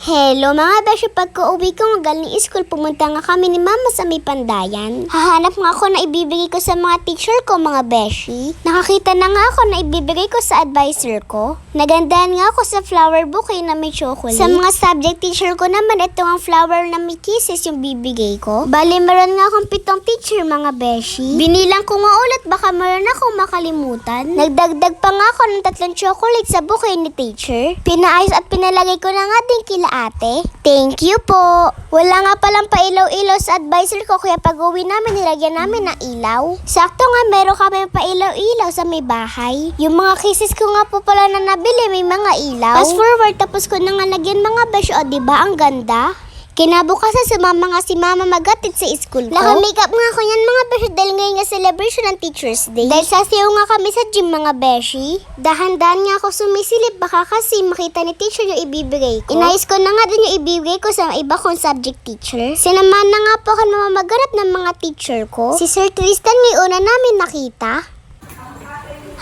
Hello mga beshi, pagka-uwi ko ng galing school, pumunta nga kami ni mama sa may pandayan. Hahanap nga ako na ibibigay ko sa mga teacher ko mga beshi. Nakakita na nga ako na ibibigay ko sa advisor ko. Nagandahan nga ako sa flower bouquet na may chocolate. Sa mga subject teacher ko naman, ito ang flower na may kisses yung bibigay ko. Bali, meron nga akong 7 teacher mga beshi. Binilang ko nga ulit, baka meron akong makalimutan. Nagdagdag pa nga ako ng 3 chocolate sa bouquet ni teacher. Pinaayos at pinalagay ko na nga din kila ate. Thank you po. Wala nga palang pailaw-ilaw sa advisor ko, kaya pag-uwi namin nilagyan namin ng ilaw. Sakto nga meron kami pailaw-ilaw sa may bahay. Yung mga kisses ko nga po pala na nabili may mga ilaw. Fast forward, tapos ko na nga lagyan mga besh. O diba ang ganda? Kinabukasan sumama nga si mama magatid sa school ko. Naka-makeup nga ako yan mga beshi dahil ngayon nga celebration ng Teacher's Day. Dahil sasayaw nga kami sa gym mga beshi. Dahan-dahan nga ako sumisilip, baka kasi makita ni teacher yung ibibigay ko. Inayos ko na nga din yung ibibigay ko sa iba kong subject teacher. Sinamahan na nga po ako mamagarap ng mga teacher ko. Si Sir Tristan ngayon una namin nakita.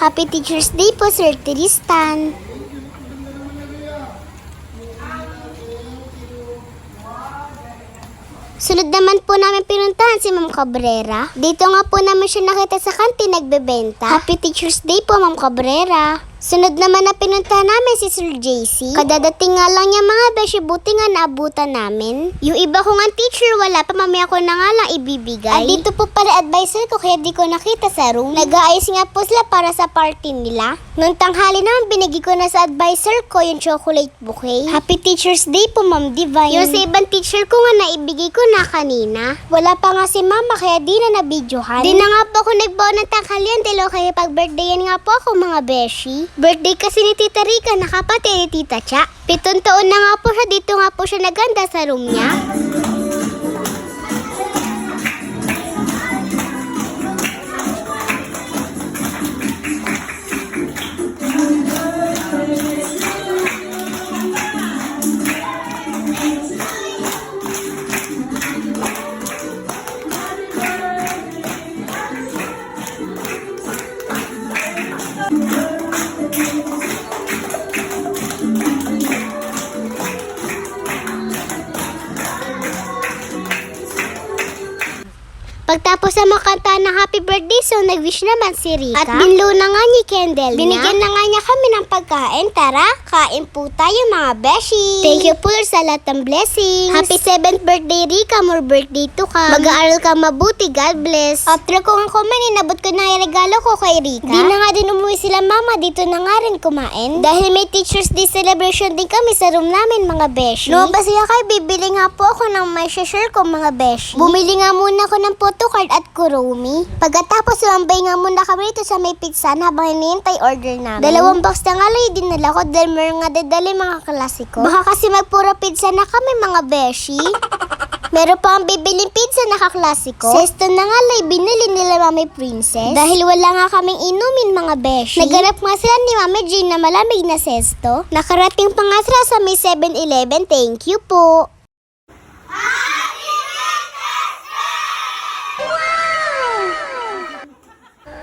Happy Teacher's Day po Sir Tristan. Sunod naman po namin pinuntahan si Ma'am Cabrera. Dito nga po namin siya nakita sa kantin nagbebenta. Happy Teacher's Day po Ma'am Cabrera. Sunod naman na pinuntahan namin si Sir JC. Kadadating nga lang niya mga beshi, buti nga naabutan namin. Yung iba kong ang teacher wala pa, mamaya ko na nga lang ibibigay. At dito po pala advisor ko kaya di ko nakita sa room. Nag-aayos nga po sila para sa party nila. Noong tanghali naman binigay ko na sa advisor ko yung chocolate bouquet. Happy Teacher's Day po Ma'am Divine. Yung sa ibang teacher ko nga naibigay ko na kanina. Wala pa nga si mama kaya di na nabidyohan. Di na nga po ako nagbaon ng tanghalian dahil kaya pag birthdayan nga po ako mga beshi. Birthday kasi ni Tita Rica, nakapatid ni Tita Cha. 7 taon na nga po siya, dito nga po siya naganda sa room niya. Pagtapos sa makanta ng happy birthday song, nag-wish naman si Rica. At binlo na nga ni Kendall niya. Binigyan na nga niya kami ng pagkain. Tara, kain po tayo mga beshi. Thank you po sa lahat ng blessings. Happy 7th birthday Rica, more birthday to ka. Mag-aaral ka mabuti, God bless. After ko nga kumain, inabot ko na yung regalo ko kay Rica. Di na nga din umuwi sila mama, dito na nga rin kumain. Dahil may Teacher's Day celebration din kami sa room namin mga beshi. Lumabas sila kay bibili nga po ako ng may share ko mga beshi. Bumili nga muna ako ng photocard at kurumi. Pagkatapos sumambay nga muna kami dito sa may pizza habang hinihintay order namin. 2 box na nga lang yung dinala ko dahil meron nga dadali mga klasiko. Baka kasi magpuro pizza na kami mga beshi. Meron pa ang bibiling pizza na kaklasiko. Sesto na nga lang binili nila Mami Princess. Dahil wala nga kaming inumin mga beshi. Naganap nga sila ni Mami Jane na malamig na sesto. Nakarating pa nga sila sa may 7-Eleven. Thank you po.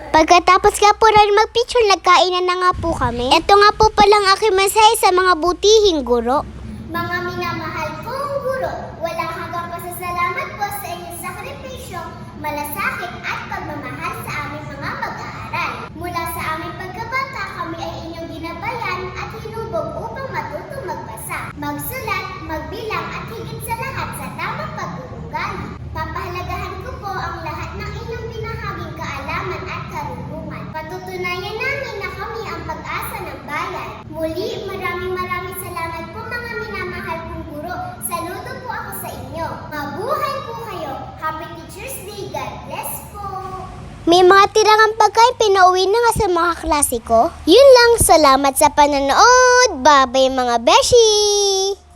Pagkatapos nga po rin mag-picture, nagkainan na nga po kami. Ito nga po palang aking mensahe sa mga butihing guro. Mga minamahal kong guro, walang hanggang pasasalamat po sa inyong sakripisyo, malasakit at pagmamahal sa aming mga pag-aaral. Mula sa aming pagkabata, kami ay inyong ginabayan at hinubog upang matutong magbasa, magsulat, magbilang at higit sa lahat sa tamang pag-uugali. Papahalagahan ko po ang lahat ng inyong binahaging kaalaman at karunungan. Patutunayan namin na kami ang pag-asa ng bayan. Muli, maraming salamat po mga minamahal kong guro. Saludo po ako sa inyo. Mabuhay po kayo. Happy Teacher's Day. God bless po. May mga tirangang pagkain pinauwi na nga sa mga klasiko. Yun lang. Salamat sa panonood. Bye-bye mga beshi!